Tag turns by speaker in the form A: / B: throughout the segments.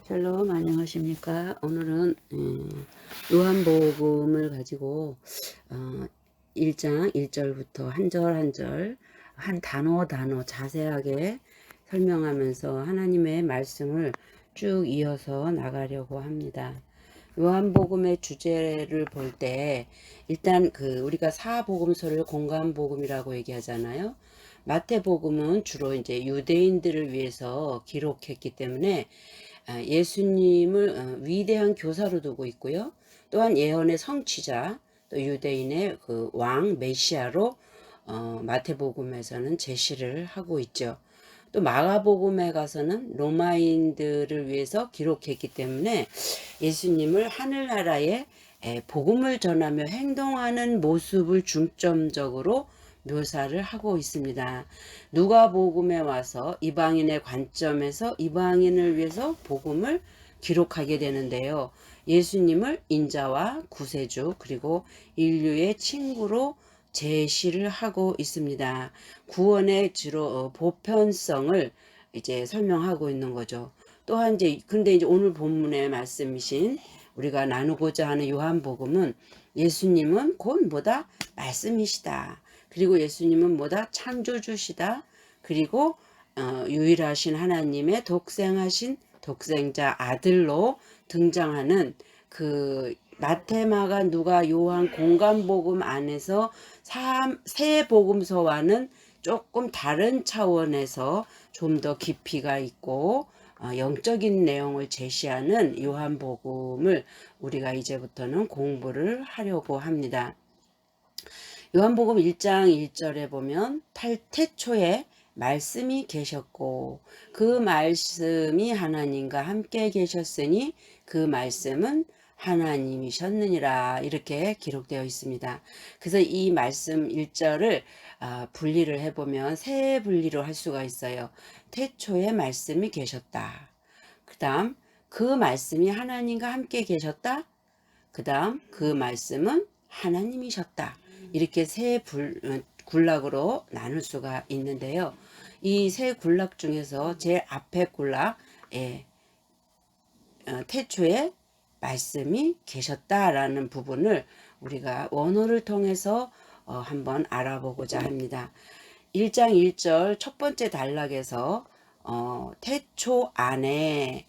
A: 샬롬, 안녕하십니까. 오늘은 요한복음을 가지고 1장 1절부터 한 절 한 절 한 단어 자세하게 설명하면서 하나님의 말씀을 쭉 이어서 나가려고 합니다. 요한복음의 주제를 볼 때 일단 우리가 사복음서를 공관복음이라고 얘기하잖아요. 마태복음은 주로 이제 유대인들을 위해서 기록했기 때문에 예수님을 위대한 교사로 두고 있고요. 또한 예언의 성취자, 또 유대인의 그 왕 메시아로 마태복음에서는 제시를 하고 있죠. 또 마가복음에 가서는 로마인들을 위해서 기록했기 때문에 예수님을 하늘나라에 복음을 전하며 행동하는 모습을 중점적으로 묘사를 하고 있습니다. 누가복음에 와서 이방인의 관점에서 이방인을 위해서 복음을 기록하게 되는데요. 예수님을 인자와 구세주 그리고 인류의 친구로 제시를 하고 있습니다. 구원의 주로 보편성을 이제 설명하고 있는 거죠. 또한 근데 이제 오늘 본문의 말씀이신 우리가 나누고자 하는 요한복음은 예수님은 곧 뭐다? 말씀이시다. 그리고 예수님은 뭐다? 창조주시다. 그리고 유일하신 하나님의 독생자 아들로 등장하는 그 마테마가 누가 요한 공관복음 안에서 세 복음서와는 조금 다른 차원에서 좀 더 깊이가 있고 영적인 내용을 제시하는 요한복음을 우리가 이제부터는 공부를 하려고 합니다. 요한복음 1장 1절에 보면 태초에 말씀이 계셨고 그 말씀이 하나님과 함께 계셨으니 그 말씀은 하나님이셨느니라 이렇게 기록되어 있습니다. 그래서 이 말씀 1절을 분리를 해보면 세 분리로 할 수가 있어요. 태초에 말씀이 계셨다. 그 다음 그 말씀이 하나님과 함께 계셨다. 그 다음 그 말씀은 하나님이셨다. 이렇게 세 군락으로 나눌 수가 있는데요. 이 세 군락 중에서 제일 앞에 군락, 태초에 말씀이 계셨다라는 부분을 우리가 원어를 통해서 한번 알아보고자 합니다. 1장 1절 첫 번째 단락에서 태초 안에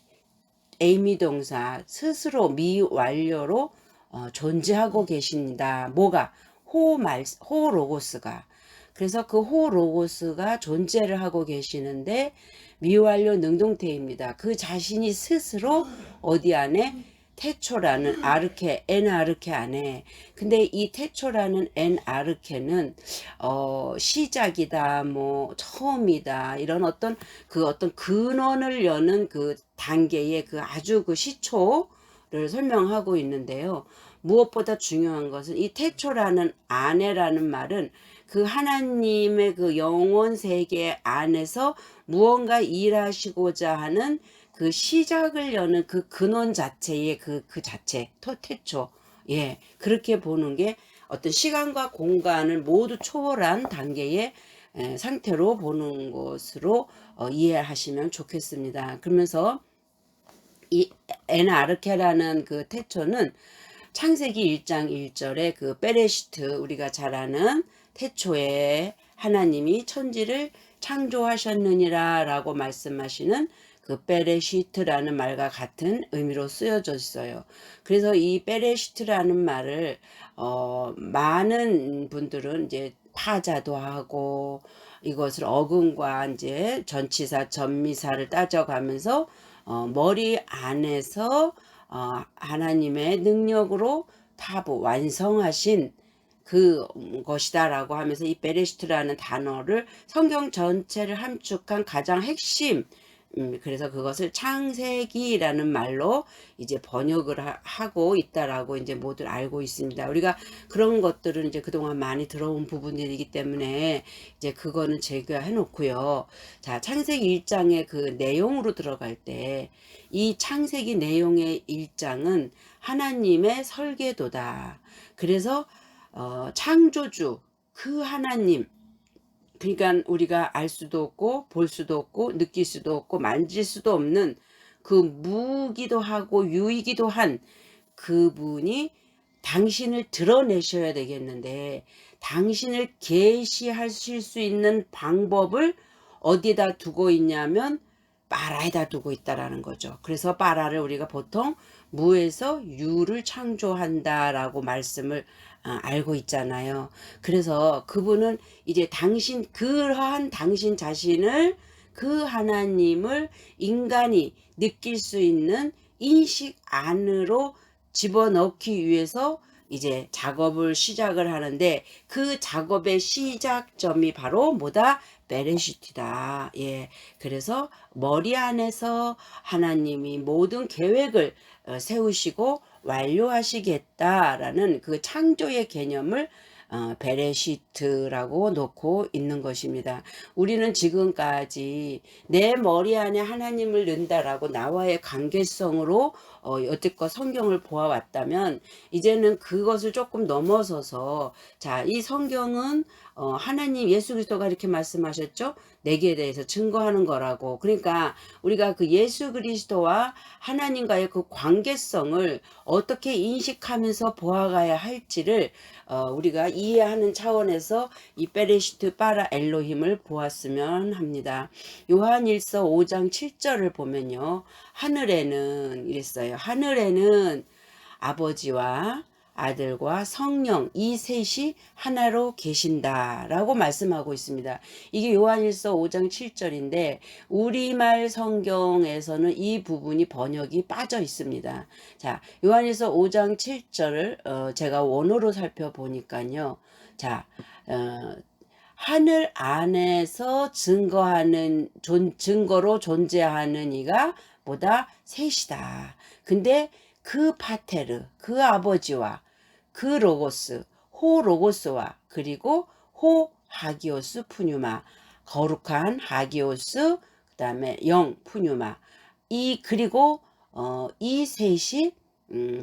A: 에이미동사 스스로 미완료로 존재하고 계십니다. 뭐가? 호 로고스가. 그래서 그 호 로고스가 존재를 하고 계시는데 미완료 능동태입니다. 그 자신이 스스로 어디 안에? 태초라는 아르케, 아르케 안에. 근데 이 태초라는 아르케는 시작이다, 뭐 처음이다 이런 어떤 근원을 여는 그 단계의 그 아주 그 시초를 설명하고 있는데요. 무엇보다 중요한 것은 이 태초라는 안에라는 말은 그 하나님의 그 영원 세계 안에서 무언가 일하시고자 하는 그 시작을 여는 그 근원 자체의 그 자체, 태초. 예, 그렇게 보는 게 어떤 시간과 공간을 모두 초월한 단계의 상태로 보는 것으로 이해하시면 좋겠습니다. 그러면서 이 에나르케라는 그 태초는 창세기 1장 1절에 그 베레시트 우리가 잘 아는 태초에 하나님이 천지를 창조하셨느니라 라고 말씀하시는 그 베레시트라는 말과 같은 의미로 쓰여져 있어요. 그래서 이 베레시트라는 말을 많은 분들은 이제 파자도 하고 이것을 어근과 이제 전치사 전미사를 따져가면서 머리 안에서 하나님의 능력으로 타부 완성하신 그 것이다라고 하면서 이 베레시트라는 단어를 성경 전체를 함축한 가장 핵심 그래서 그것을 창세기라는 말로 이제 번역을 하고 있다라고 이제 모두 알고 있습니다. 우리가 그런 것들은 이제 그동안 많이 들어온 부분이기 때문에 이제 그거는 제거해 놓고요. 자, 창세기 1장의 그 내용으로 들어갈 때 이 창세기 내용의 1장은 하나님의 설계도다. 그래서 창조주 그 하나님 그러니까 우리가 알 수도 없고 볼 수도 없고 느낄 수도 없고 만질 수도 없는 그 무기도 하고 유이기도 한 그분이 당신을 드러내셔야 되겠는데 당신을 계시하실 수 있는 방법을 어디에다 두고 있냐면 빠라에다 두고 있다라는 거죠. 그래서 빠라를 우리가 보통 무에서 유를 창조한다라고 말씀을 알고 있잖아요. 그래서 그분은 이제 그러한 당신 자신을 그 하나님을 인간이 느낄 수 있는 인식 안으로 집어넣기 위해서 이제 작업을 시작을 하는데 그 작업의 시작점이 바로 뭐다? 베레시트다. 예. 그래서 머리 안에서 하나님이 모든 계획을 세우시고 완료하시겠다라는 그 창조의 개념을 베레시트라고 놓고 있는 것입니다. 우리는 지금까지 내 머리 안에 하나님을 넣는다라고 나와의 관계성으로 여태껏 성경을 보아왔다면 이제는 그것을 조금 넘어서서 자, 이 성경은 하나님 예수 그리스도가 이렇게 말씀하셨죠. 내게 대해서 증거하는 거라고. 그러니까 우리가 그 예수 그리스도와 하나님과의 그 관계성을 어떻게 인식하면서 보아가야 할지를 우리가 이해하는 차원에서 이 베레시트 바라 엘로힘을 보았으면 합니다. 요한일서 5장 7절을 보면요. 하늘에는 이랬어요. 하늘에는 아버지와 아들과 성령 이 셋이 하나로 계신다라고 말씀하고 있습니다. 이게 요한일서 5장 7절인데 우리말 성경에서는 이 부분이 번역이 빠져 있습니다. 자, 요한일서 5장 7절을 제가 원어로 살펴보니까요. 자, 하늘 안에서 증거로 존재하는 이가 뭐다? 셋이다. 근데 그 파테르, 그 아버지와 그 로고스, 호 로고스와 그리고 호 하기오스 푸뉴마, 거룩한 하기오스, 그 다음에 영 푸뉴마, 그리고 이 셋이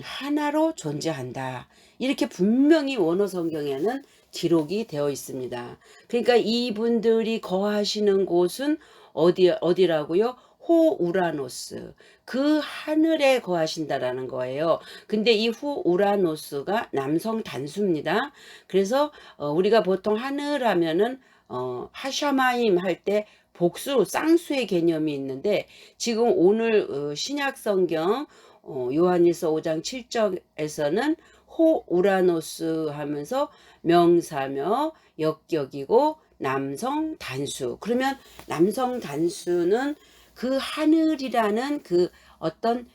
A: 하나로 존재한다. 이렇게 분명히 원어 성경에는 기록이 되어 있습니다. 그러니까 이분들이 거하시는 곳은 어디라고요? 호우라노스, 그 하늘에 거하신다라는 거예요. 근데 이 호우라노스가 남성 단수입니다. 그래서 우리가 보통 하늘 하면은 하샤마임 할 때 복수, 쌍수의 개념이 있는데 지금 오늘 신약 성경 요한일서 5장 7절에서는 호우라노스 하면서 명사며 역격이고 남성 단수. 그러면 남성 단수는 그 하늘이라는 그 어떤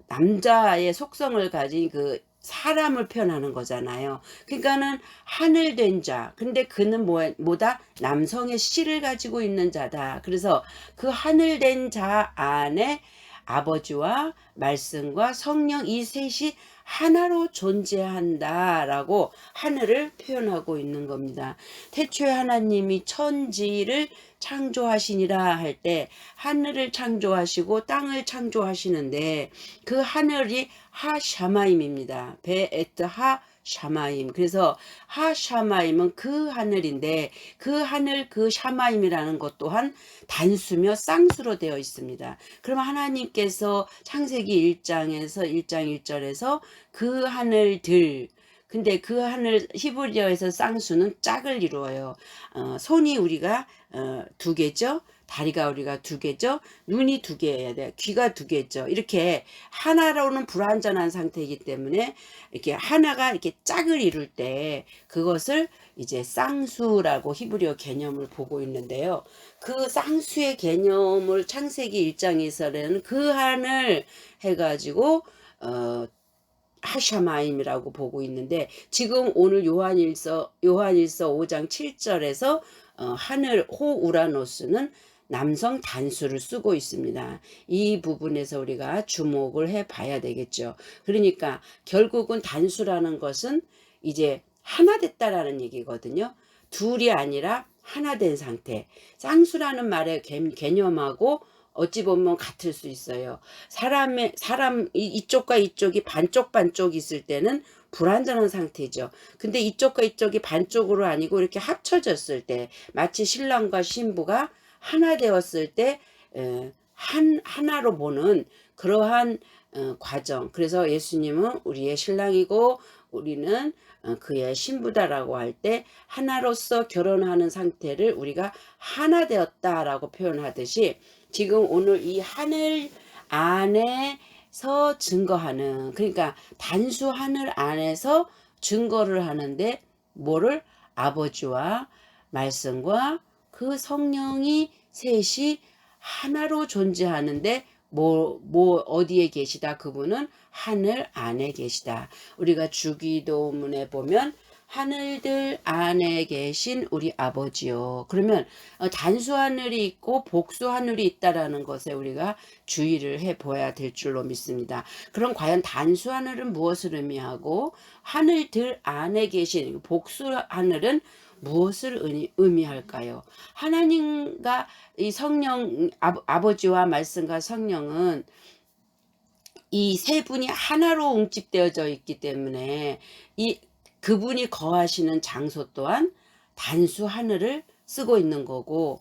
A: 남자의 속성을 가진 그 사람을 표현하는 거잖아요. 그러니까는 하늘 된 자. 근데 그는 뭐다? 남성의 씨를 가지고 있는 자다. 그래서 그 하늘 된 자 안에 아버지와 말씀과 성령 이 셋이 하나로 존재한다라고 하늘을 표현하고 있는 겁니다. 태초에 하나님이 천지를 창조하시니라 할 때 하늘을 창조하시고 땅을 창조하시는데 그 하늘이 하샤마임입니다. 베에트 하샤마임. 그래서 하샤마임은 그 하늘인데 그 하늘 그 샤마임이라는 것 또한 단수며 쌍수로 되어 있습니다. 그러면 하나님께서 창세기 1장에서 1장 1절에서 그 하늘들 근데 그 하늘 히브리어에서 쌍수는 짝을 이루어요. 손이 우리가 두 개죠. 다리가 우리가 두 개죠. 눈이 두 개여야 돼. 귀가 두 개죠. 이렇게 하나로는 불완전한 상태이기 때문에 이렇게 하나가 이렇게 짝을 이룰 때 그것을 이제 쌍수라고 히브리어 개념을 보고 있는데요. 그 쌍수의 개념을 창세기 1장에서는 그 하늘 해가지고 하샤마임이라고 보고 있는데 지금 오늘 요한일서 5장 7절에서 하늘 호우라노스는 남성 단수를 쓰고 있습니다. 이 부분에서 우리가 주목을 해 봐야 되겠죠. 그러니까 결국은 단수라는 것은 이제 하나 됐다라는 얘기거든요. 둘이 아니라 하나 된 상태. 쌍수라는 말의 개념하고 어찌 보면 같을 수 있어요. 사람 이쪽과 이쪽이 반쪽 있을 때는 불완전한 상태죠. 근데 이쪽과 이쪽이 반쪽으로 아니고 이렇게 합쳐졌을 때 마치 신랑과 신부가 하나 되었을 때 하나로 보는 그러한 과정. 그래서 예수님은 우리의 신랑이고 우리는 그의 신부다라고 할 때 하나로서 결혼하는 상태를 우리가 하나 되었다라고 표현하듯이 지금 오늘 이 하늘 안에서 증거하는, 그러니까 단수 하늘 안에서 증거를 하는데 뭐를? 아버지와 말씀과 그 성령이 셋이 하나로 존재하는데 어디에 계시다? 그분은 하늘 안에 계시다. 우리가 주기도문에 보면 하늘들 안에 계신 우리 아버지요. 그러면 단수 하늘이 있고 복수 하늘이 있다라는 것에 우리가 주의를 해 보아야 될 줄로 믿습니다. 그럼 과연 단수 하늘은 무엇을 의미하고 하늘들 안에 계신 복수 하늘은 무엇을 의미할까요? 하나님과 이 성령, 아버지와 말씀과 성령은 이 세 분이 하나로 웅집되어져 있기 때문에 그분이 거하시는 장소 또한 단수 하늘을 쓰고 있는 거고,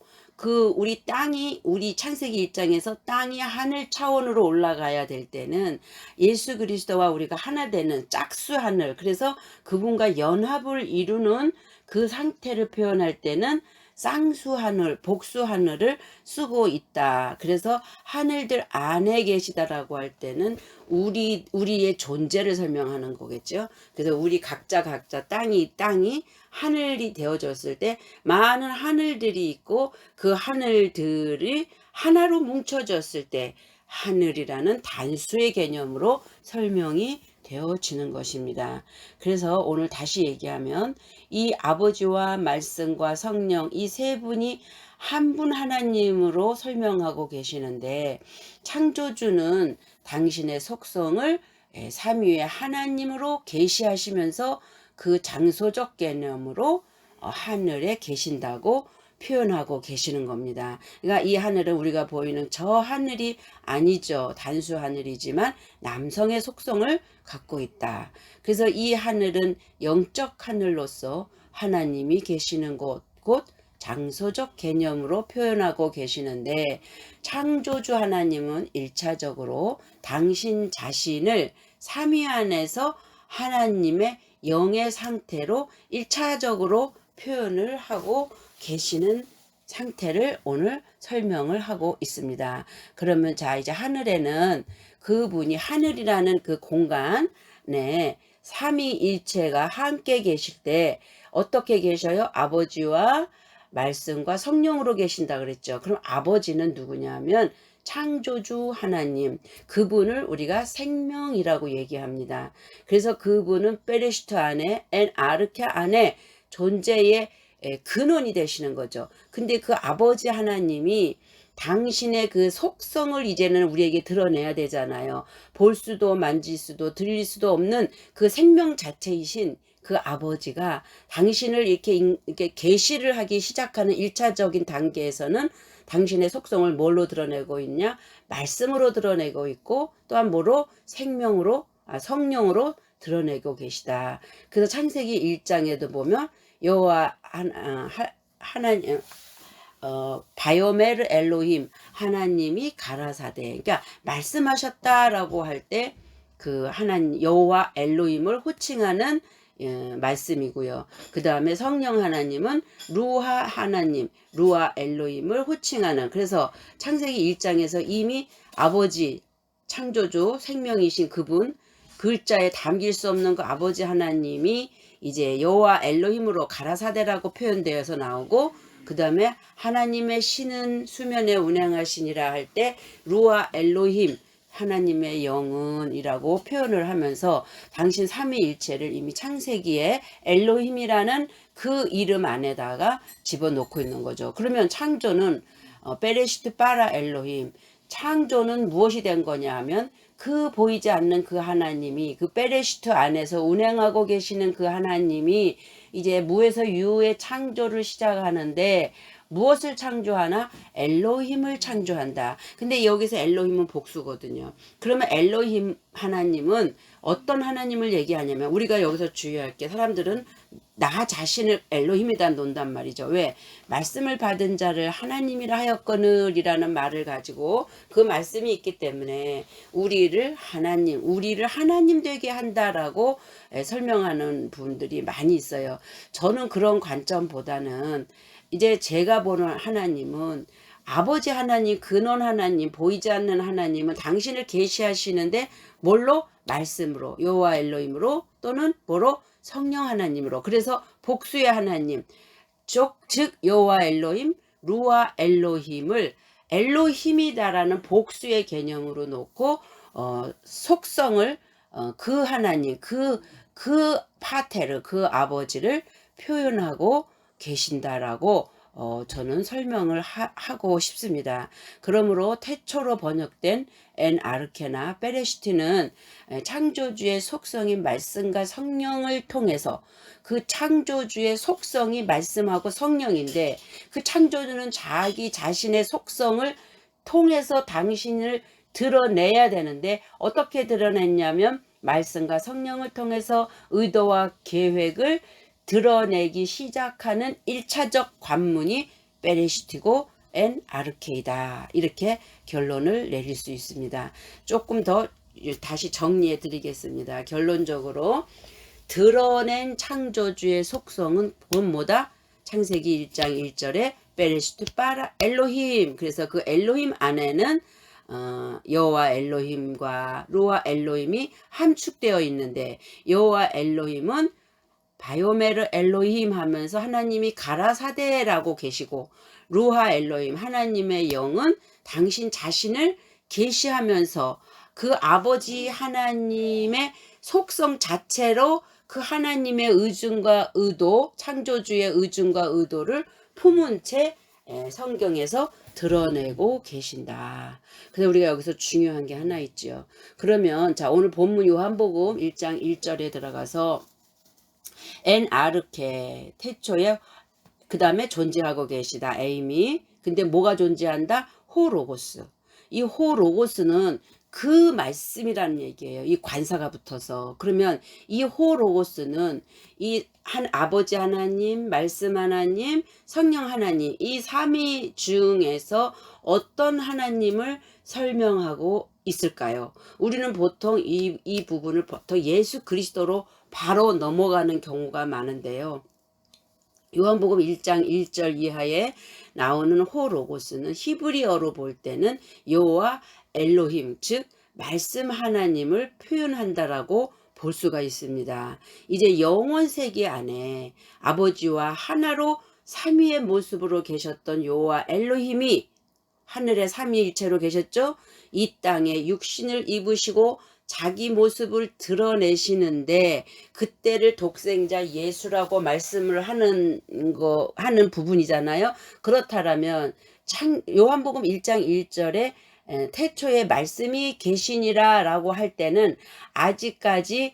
A: 우리 땅이, 우리 창세기 1장에서 땅이 하늘 차원으로 올라가야 될 때는 예수 그리스도와 우리가 하나 되는 짝수 하늘, 그래서 그분과 연합을 이루는 그 상태를 표현할 때는 쌍수 하늘, 복수 하늘을 쓰고 있다. 그래서 하늘들 안에 계시다라고 할 때는 우리의 존재를 설명하는 거겠죠. 그래서 우리 각자 땅이 하늘이 되어졌을 때 많은 하늘들이 있고 그 하늘들이 하나로 뭉쳐졌을 때 하늘이라는 단수의 개념으로 설명이 되어지는 것입니다. 그래서 오늘 다시 얘기하면 이 아버지와 말씀과 성령 이 세 분이 한 분 하나님으로 설명하고 계시는데, 창조주는 당신의 속성을 삼위의 하나님으로 계시하시면서 그 장소적 개념으로 하늘에 계신다고 표현하고 계시는 겁니다. 그러니까 이 하늘은 우리가 보이는 저 하늘이 아니죠. 단수 하늘이지만 남성의 속성을 갖고 있다. 그래서 이 하늘은 영적 하늘로서 하나님이 계시는 곳, 곧 장소적 개념으로 표현하고 계시는데, 창조주 하나님은 1차적으로 당신 자신을 삼위 안에서 하나님의 영의 상태로 1차적으로 표현을 하고 계시는 상태를 오늘 설명을 하고 있습니다. 그러면 자, 이제 하늘에는 그분이 하늘이라는 그 공간에 삼위일체가 함께 계실 때 어떻게 계셔요? 아버지와 말씀과 성령으로 계신다 그랬죠. 그럼 아버지는 누구냐면 창조주 하나님, 그분을 우리가 생명이라고 얘기합니다. 그래서 그분은 베레시트 안에 아르케 안에 존재의 근원이 되시는 거죠. 근데 그 아버지 하나님이 당신의 그 속성을 이제는 우리에게 드러내야 되잖아요. 볼 수도 만질 수도 들릴 수도 없는 그 생명 자체이신 그 아버지가 당신을 이렇게 계시를 하기 시작하는 1차적인 단계에서는 당신의 속성을 뭘로 드러내고 있냐? 말씀으로 드러내고 있고, 또한 뭐로? 성령으로 드러내고 계시다. 그래서 창세기 1장에도 보면 여호와 하나님, 바요메르 엘로힘, 하나님이 가라사대, 그러니까 말씀하셨다라고 할 때 그 하나님 여호와 엘로힘을 호칭하는 말씀이고요. 그 다음에 성령 하나님은 루하 하나님, 루하 엘로힘을 호칭하는, 그래서 창세기 1장에서 이미 아버지, 창조주, 생명이신 그분, 글자에 담길 수 없는 그 아버지 하나님이 이제 여호와 엘로힘으로 가라사대라고 표현되어서 나오고, 그 다음에 하나님의 신은 수면에 운행하시니라 할 때 루아 엘로힘, 하나님의 영은이라고 표현을 하면서 당신 삼위일체를 이미 창세기에 엘로힘이라는 그 이름 안에다가 집어넣고 있는 거죠. 그러면 창조는 베레시트 바라 엘로힘, 창조는 무엇이 된 거냐 하면 그 보이지 않는 그 하나님이, 그 베레시트 안에서 운행하고 계시는 그 하나님이 이제 무에서 유의 창조를 시작하는데 무엇을 창조하나? 엘로힘을 창조한다. 근데 여기서 엘로힘은 복수거든요. 그러면 엘로힘 하나님은 어떤 하나님을 얘기하냐면, 우리가 여기서 주의할 게, 사람들은 나 자신을 엘로힘이다 논단 말이죠. 왜? 말씀을 받은 자를 하나님이라 하였거늘이라는 말을 가지고 그 말씀이 있기 때문에 우리를 하나님 되게 한다라고 설명하는 분들이 많이 있어요. 저는 그런 관점보다는, 이제 제가 보는 하나님은 아버지 하나님, 근원 하나님, 보이지 않는 하나님은 당신을 계시하시는데 뭘로? 말씀으로, 여호와 엘로힘으로, 또는 뭐로? 성령 하나님으로. 그래서 복수의 하나님, 즉 여호와 엘로힘, 루아 엘로힘을 엘로힘이다라는 복수의 개념으로 놓고 속성을 그 하나님, 그 파테르, 그 아버지를 표현하고 계신다라고 저는 설명을 하고 싶습니다. 그러므로 태초로 번역된 엔 아르케나 베레시티는 창조주의 속성인 말씀과 성령을 통해서, 그 창조주의 속성이 말씀하고 성령인데, 그 창조주는 자기 자신의 속성을 통해서 당신을 드러내야 되는데, 어떻게 드러냈냐면 말씀과 성령을 통해서 의도와 계획을 드러내기 시작하는 1차적 관문이 베레시티고 엔 아르케이다. 이렇게 결론을 내릴 수 있습니다. 조금 더 다시 정리해 드리겠습니다. 결론적으로 드러낸 창조주의 속성은 뭐다? 창세기 1장 1절에 베레시트 파라 엘로힘. 그래서 그 엘로힘 안에는 여호와 엘로힘과 루아 엘로힘이 함축되어 있는데, 여호와 엘로힘은 바요메르 엘로힘 하면서 하나님이 가라사데라고 계시고, 루하 엘로힘 하나님의 영은 당신 자신을 계시하면서 그 아버지 하나님의 속성 자체로 그 하나님의 의중과 의도, 창조주의 의중과 의도를 품은 채 성경에서 드러내고 계신다. 그래서 우리가 여기서 중요한 게 하나 있죠. 그러면 자, 오늘 본문 요한복음 1장 1절에 들어가서 엔 아르케, 태초에 그 다음에 존재하고 계시다, 에이미. 근데 뭐가 존재한다? 호로고스. 이 호로고스는 그 말씀이라는 얘기예요. 이 관사가 붙어서. 그러면 이 호로고스는 이 아버지 하나님, 말씀 하나님, 성령 하나님, 이 삼위 중에서 어떤 하나님을 설명하고 있을까요? 우리는 보통 이 부분을 보통 예수 그리스도로 바로 넘어가는 경우가 많은데요. 요한복음 1장 1절 이하에 나오는 호로고스는 히브리어로 볼 때는 여호와 엘로힘, 즉 말씀 하나님을 표현한다라고 볼 수가 있습니다. 이제 영원 세계 안에 아버지와 하나로 삼위의 모습으로 계셨던 여호와 엘로힘이 하늘의 삼위일체로 계셨죠. 이 땅에 육신을 입으시고 자기 모습을 드러내시는데, 그때를 독생자 예수라고 말씀을 하는 부분이잖아요. 그렇다면 요한복음 1장 1절에 태초에 말씀이 계시니라 라고 할 때는 아직까지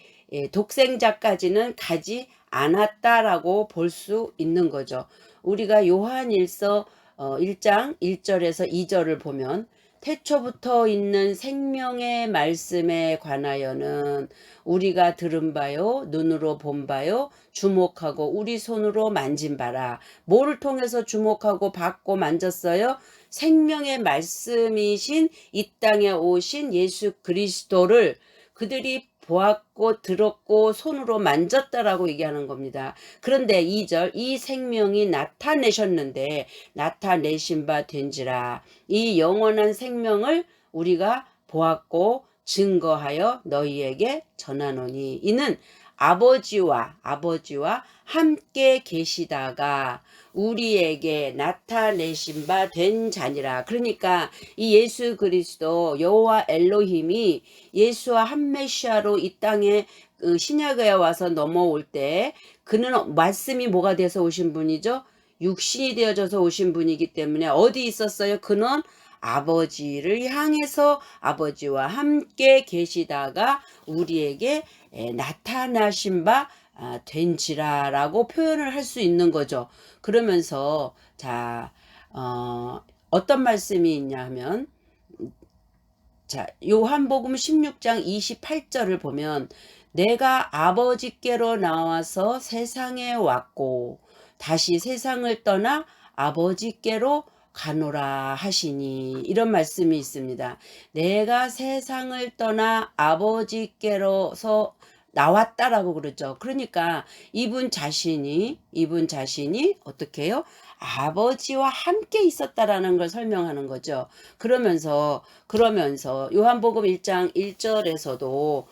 A: 독생자까지는 가지 않았다라고 볼 수 있는 거죠. 우리가 요한일서 1장 1절에서 2절을 보면, 태초부터 있는 생명의 말씀에 관하여는 우리가 들은 바요, 눈으로 본 바요, 주목하고 우리 손으로 만진 바라. 뭐를 통해서 주목하고 봤고 만졌어요? 생명의 말씀이신 이 땅에 오신 예수 그리스도를 그들이 보았고 들었고 손으로 만졌다라고 얘기하는 겁니다. 그런데 2절, 이 생명이 나타내신 바 된지라. 이 영원한 생명을 우리가 보았고 증거하여 너희에게 전하노니, 이는 아버지와 함께 계시다가 우리에게 나타내신 바 된 자니라. 그러니까 이 예수 그리스도 여호와 엘로힘이 예수와 한 메시아로 이 땅에 신약에 와서 넘어올 때, 그는 말씀이 뭐가 돼서 오신 분이죠? 육신이 되어져서 오신 분이기 때문에 어디 있었어요? 그는 아버지를 향해서 아버지와 함께 계시다가 우리에게 나타나신 바 된지라라고 표현을 할 수 있는 거죠. 그러면서 자, 어떤 말씀이 있냐 하면, 자, 요한복음 16장 28절을 보면, 내가 아버지께로 나와서 세상에 왔고 다시 세상을 떠나 아버지께로 가노라 하시니, 이런 말씀이 있습니다. 내가 세상을 떠나 아버지께로서 나왔다라고 그러죠. 그러니까 이분 자신이 어떻게 해요? 아버지와 함께 있었다라는 걸 설명하는 거죠. 그러면서 요한복음 1장 1절에서도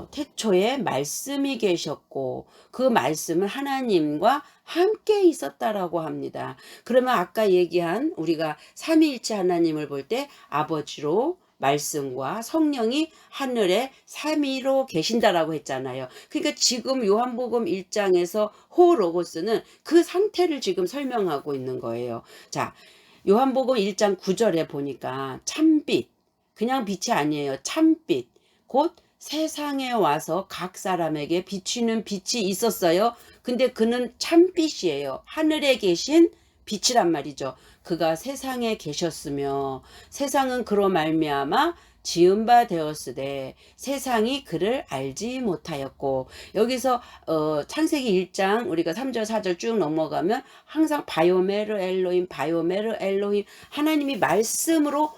A: 태초에 말씀이 계셨고 그 말씀은 하나님과 함께 있었다라고 합니다. 그러면 아까 얘기한 우리가 삼위일체 하나님을 볼 때 아버지로 말씀과 성령이 하늘에 삼위로 계신다라고 했잖아요. 그러니까 지금 요한복음 1장에서 호로고스는 그 상태를 지금 설명하고 있는 거예요. 자, 요한복음 1장 9절에 보니까 참빛, 그냥 빛이 아니에요. 참빛, 곧 세상에 와서 각 사람에게 비추는 빛이 있었어요. 근데 그는 참빛이에요. 하늘에 계신 빛이란 말이죠. 그가 세상에 계셨으며 세상은 그로 말미암아 지은 바 되었으되 세상이 그를 알지 못하였고, 여기서 창세기 1장 우리가 3절 4절 쭉 넘어가면 항상 바요메르 엘로힘, 하나님이 말씀으로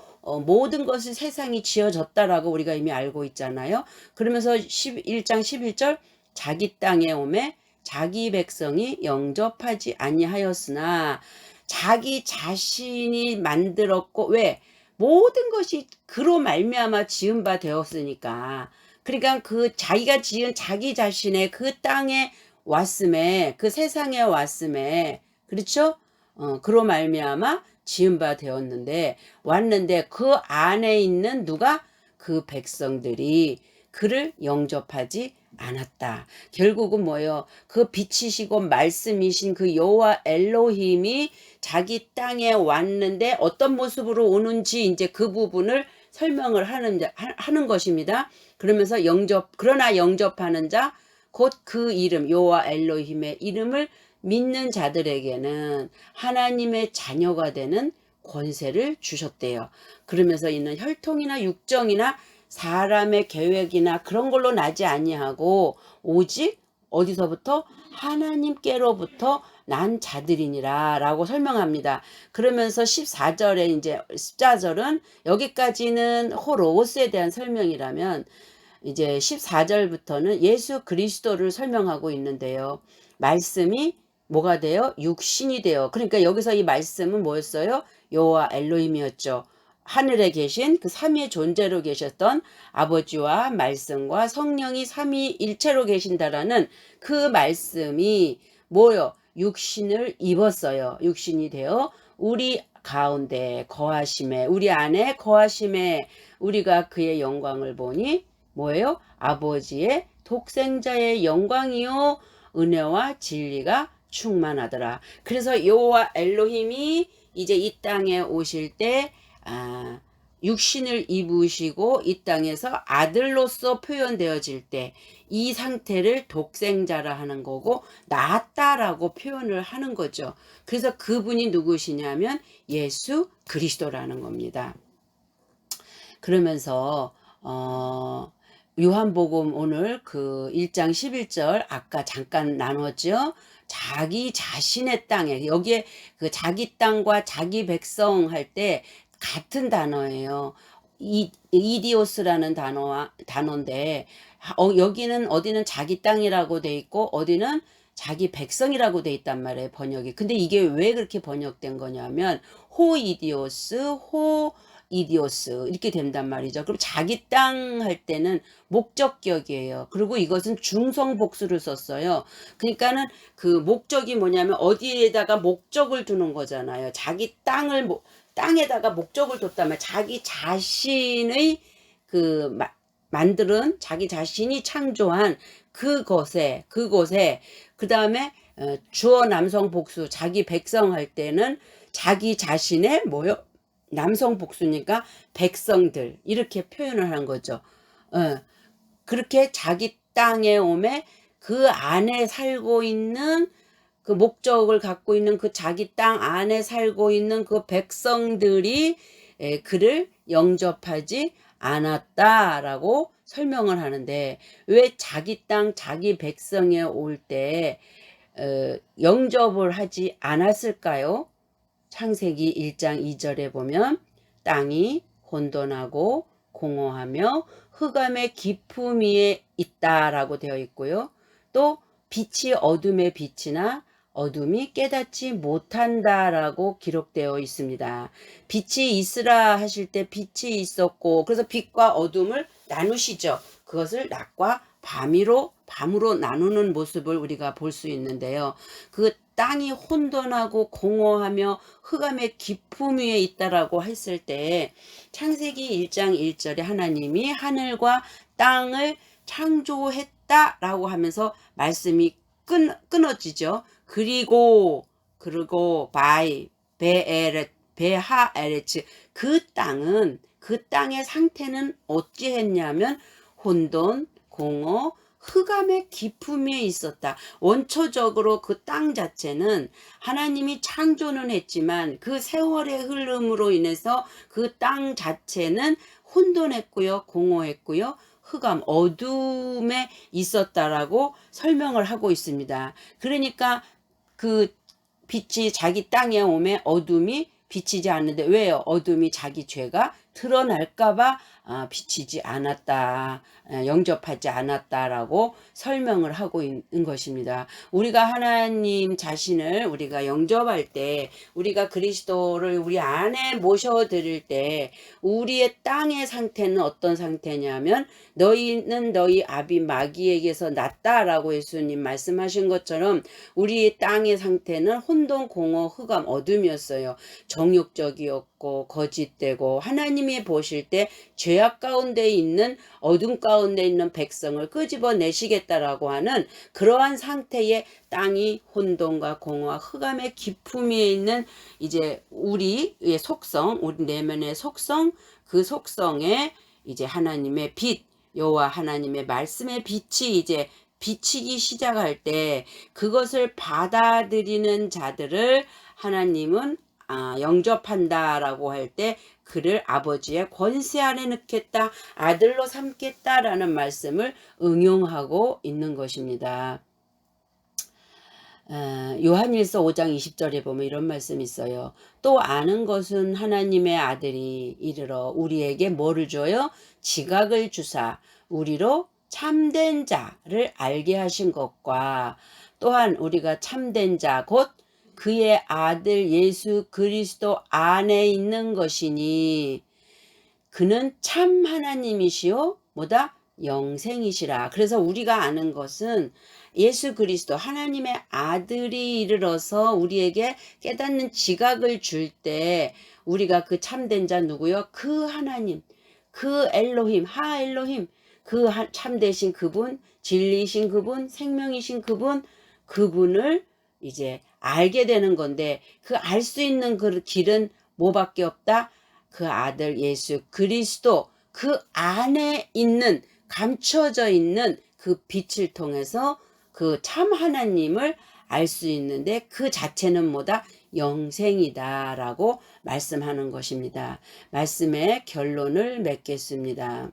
A: 모든 것을 세상이 지어졌다라고 우리가 이미 알고 있잖아요. 그러면서 1장 11절 자기 땅에 오매 자기 백성이 영접하지 아니하였으나, 자기 자신이 만들었고, 왜? 모든 것이 그로 말미암아 지은 바 되었으니까. 그러니까 그 자기가 지은 자기 자신의 그 땅에 왔음에, 그 세상에 왔음에, 그렇죠? 그로 말미암아 지은 바 되었는데, 왔는데 그 안에 있는 누가? 그 백성들이 그를 영접하지 않았다. 결국은 뭐예요? 그 빛이시고 말씀이신 그 여호와 엘로힘이 자기 땅에 왔는데 어떤 모습으로 오는지 이제 그 부분을 설명을 하는 것입니다. 그러면서 그러나 영접하는 자, 곧 그 이름, 여호와 엘로힘의 이름을 믿는 자들에게는 하나님의 자녀가 되는 권세를 주셨대요. 그러면서 이는 혈통이나 육정이나 사람의 계획이나 그런 걸로 나지 아니하고 오직 어디서부터? 하나님께로부터 난 자들이니라 라고 설명합니다. 그러면서 14절에 이제 14절은 여기까지는 호로고스에 대한 설명이라면, 이제 14절부터는 예수 그리스도를 설명하고 있는데요. 말씀이 뭐가 돼요? 육신이 돼요. 그러니까 여기서 이 말씀은 뭐였어요? 여호와 엘로힘이었죠. 하늘에 계신 그 삼위의 존재로 계셨던 아버지와 말씀과 성령이 삼위일체로 계신다라는 그 말씀이 뭐요? 육신을 입었어요. 육신이 되어 우리 가운데 거하심에, 우리 안에 거하심에, 우리가 그의 영광을 보니 뭐예요? 아버지의 독생자의 영광이요 은혜와 진리가 충만하더라. 그래서 여호와 엘로힘이 이제 이 땅에 오실 때 육신을 입으시고 이 땅에서 아들로서 표현되어질 때 이 상태를 독생자라 하는 거고 낫다라고 표현을 하는 거죠. 그래서 그분이 누구시냐면 예수 그리스도라는 겁니다. 그러면서 요한복음 오늘 그 1장 11절 아까 잠깐 나눴죠. 자기 자신의 땅에, 여기에 그 자기 땅과 자기 백성 할 때 같은 단어예요. 이디오스라는 단어인데 여기는 어디는 자기 땅이라고 돼 있고 어디는 자기 백성이라고 돼 있단 말이에요, 번역이. 근데 이게 왜 그렇게 번역된 거냐면 호이디오스 이렇게 된단 말이죠. 그럼 자기 땅 할 때는 목적격이에요. 그리고 이것은 중성복수를 썼어요. 그러니까는 그 목적이 뭐냐면 어디에다가 목적을 두는 거잖아요. 자기 땅에다가 목적을 뒀다면 자기 자신의 그 만드는, 자기 자신이 창조한 그곳에 그 다음에 주어 남성 복수 자기 백성 할 때는 자기 자신의 뭐요? 남성 복수니까 백성들 이렇게 표현을 한 거죠. 그렇게 자기 땅에 오매 그 안에 살고 있는 그 목적을 갖고 있는 그 자기 땅 안에 살고 있는 그 백성들이 그를 영접하지 않았다라고 설명을 하는데, 왜 자기 땅 자기 백성에 올 때 영접을 하지 않았을까요? 창세기 1장 2절에 보면 땅이 혼돈하고 공허하며 흑암의 깊음 위에 있다라고 되어 있고요. 또 빛이 어둠의 빛이나 어둠이 깨닫지 못한다라고 기록되어 있습니다. 빛이 있으라 하실 때 빛이 있었고, 그래서 빛과 어둠을 나누시죠. 그것을 낮과 밤으로 나누는 모습을 우리가 볼 수 있는데요. 그 땅이 혼돈하고 공허하며 흑암의 깊음 위에 있다라고 했을 때, 창세기 1장 1절에 하나님이 하늘과 땅을 창조했다라고 하면서 말씀이 끊어지죠. 그리고 바이 베하에레츠, 그 땅의 상태는 어찌했냐면 혼돈, 공허, 흑암의 깊음에 있었다. 원초적으로 그 땅 자체는 하나님이 창조는 했지만 그 세월의 흐름으로 인해서 그 땅 자체는 혼돈했고요, 공허했고요, 흑암, 어둠에 있었다라고 설명을 하고 있습니다. 그러니까 그 빛이 자기 땅에 오면 어둠이 비치지 않는데, 왜요? 어둠이 자기 죄가 드러날까봐 비치지 않았다, 영접하지 않았다라고 설명을 하고 있는 것입니다. 우리가 하나님 자신을 우리가 영접할 때, 우리가 그리스도를 우리 안에 모셔드릴 때, 우리의 땅의 상태는 어떤 상태냐면 너희는 너희 아비 마귀에게서 났다라고 예수님 말씀하신 것처럼 우리의 땅의 상태는 혼돈, 공허, 흑암, 어둠이었어요. 정욕적이었고 거짓되고, 하나님이 보실 때 죄악 가운데 있는, 어둠 가운데 있는 백성을 끄집어내시겠다라고 하는 그러한 상태의 땅이 혼돈과 공허와 흑암의 깊음 위에 있는 이제 우리의 속성, 우리 내면의 속성, 그 속성에 이제 하나님의 빛, 여호와 하나님의 말씀의 빛이 이제 비치기 시작할 때, 그것을 받아들이는 자들을 하나님은 영접한다라고 할 때 그를 아버지의 권세 안에 넣겠다, 아들로 삼겠다라는 말씀을 응용하고 있는 것입니다. 요한일서 5장 20절에 보면 이런 말씀이 있어요. 또 아는 것은 하나님의 아들이 이르러 우리에게 뭐를 줘요? 지각을 주사 우리로 참된 자를 알게 하신 것과, 또한 우리가 참된 자 곧 그의 아들 예수 그리스도 안에 있는 것이니 그는 참 하나님이시요 뭐다? 영생이시라. 그래서 우리가 아는 것은 예수 그리스도 하나님의 아들이 이르러서 우리에게 깨닫는 지각을 줄 때, 우리가 그 참된 자 누구요? 그 하나님, 그 엘로힘, 하 엘로힘, 그 참되신 그분, 진리이신 그분, 생명이신 그분, 그분을 이제 알게 되는 건데, 그 알 수 있는 그 길은 뭐밖에 없다? 그 아들 예수 그리스도, 그 안에 있는, 감춰져 있는 그 빛을 통해서 그 참 하나님을 알 수 있는데, 그 자체는 뭐다? 영생이다라고 말씀하는 것입니다. 말씀의 결론을 맺겠습니다.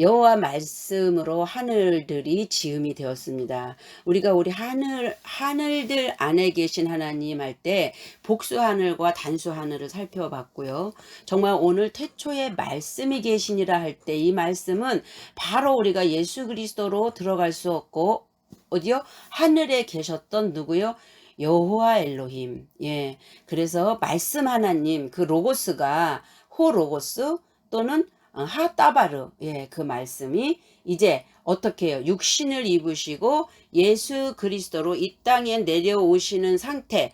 A: 여호와 말씀으로 하늘들이 지음이 되었습니다. 우리가 우리 하늘들 안에 계신 하나님 할 때 복수 하늘과 단수 하늘을 살펴봤고요. 정말 오늘 태초에 말씀이 계시니라 할 때 이 말씀은 바로 우리가 예수 그리스도로 들어갈 수 없고, 어디요? 하늘에 계셨던 누구요? 여호와 엘로힘. 예. 그래서 말씀 하나님, 그 로고스가 호 로고스 또는 하따바르, 예, 그 말씀이 이제 어떻게 해요? 육신을 입으시고 예수 그리스도로 이 땅에 내려오시는 상태를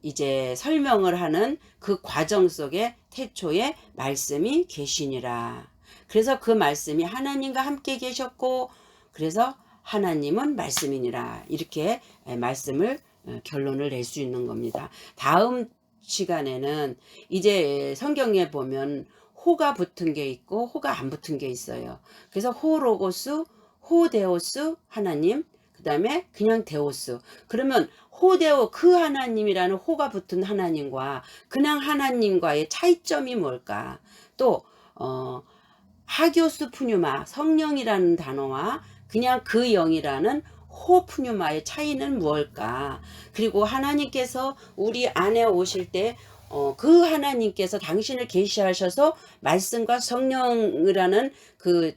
A: 이제 설명을 하는 그 과정 속에 태초에 말씀이 계시니라. 그래서 그 말씀이 하나님과 함께 계셨고, 그래서 하나님은 말씀이니라. 이렇게 말씀을 결론을 낼 수 있는 겁니다. 다음 시간에는 이제 성경에 보면 호가 붙은 게 있고 호가 안 붙은 게 있어요. 그래서 호로고스, 호데오스 하나님, 그 그다음에 그냥 데오스. 그러면 호데오 그 하나님이라는 호가 붙은 하나님과 그냥 하나님과의 차이점이 뭘까? 또 하교스 푸뉴마 성령이라는 단어와 그냥 그 영이라는 호 푸뉴마의 차이는 무엇일까? 그리고 하나님께서 우리 안에 오실 때 그 하나님께서 당신을 계시하셔서 말씀과 성령이라는 그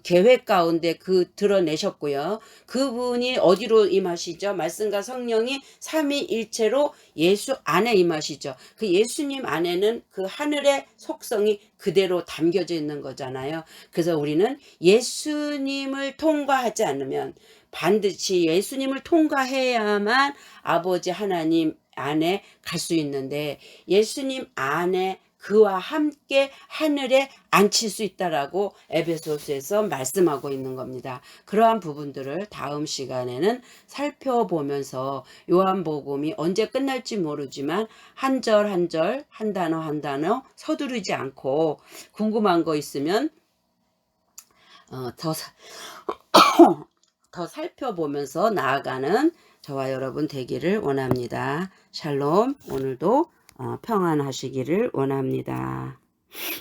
A: 계획 가운데 드러내셨고요. 그분이 어디로 임하시죠? 말씀과 성령이 삼위일체로 예수 안에 임하시죠. 그 예수님 안에는 그 하늘의 속성이 그대로 담겨져 있는 거잖아요. 그래서 우리는 예수님을 통과하지 않으면 반드시 예수님을 통과해야만 아버지 하나님 안에 갈 수 있는데 예수님 안에 그와 함께 하늘에 앉힐 수 있다라고 에베소서에서 말씀하고 있는 겁니다. 그러한 부분들을 다음 시간에는 살펴보면서 요한복음이 언제 끝날지 모르지만 한 절 한 절, 한 단어 한 단어 서두르지 않고 궁금한 거 있으면 더 살펴보면서 나아가는 저와 여러분 되기를 원합니다. 샬롬. 오늘도 평안하시기를 원합니다.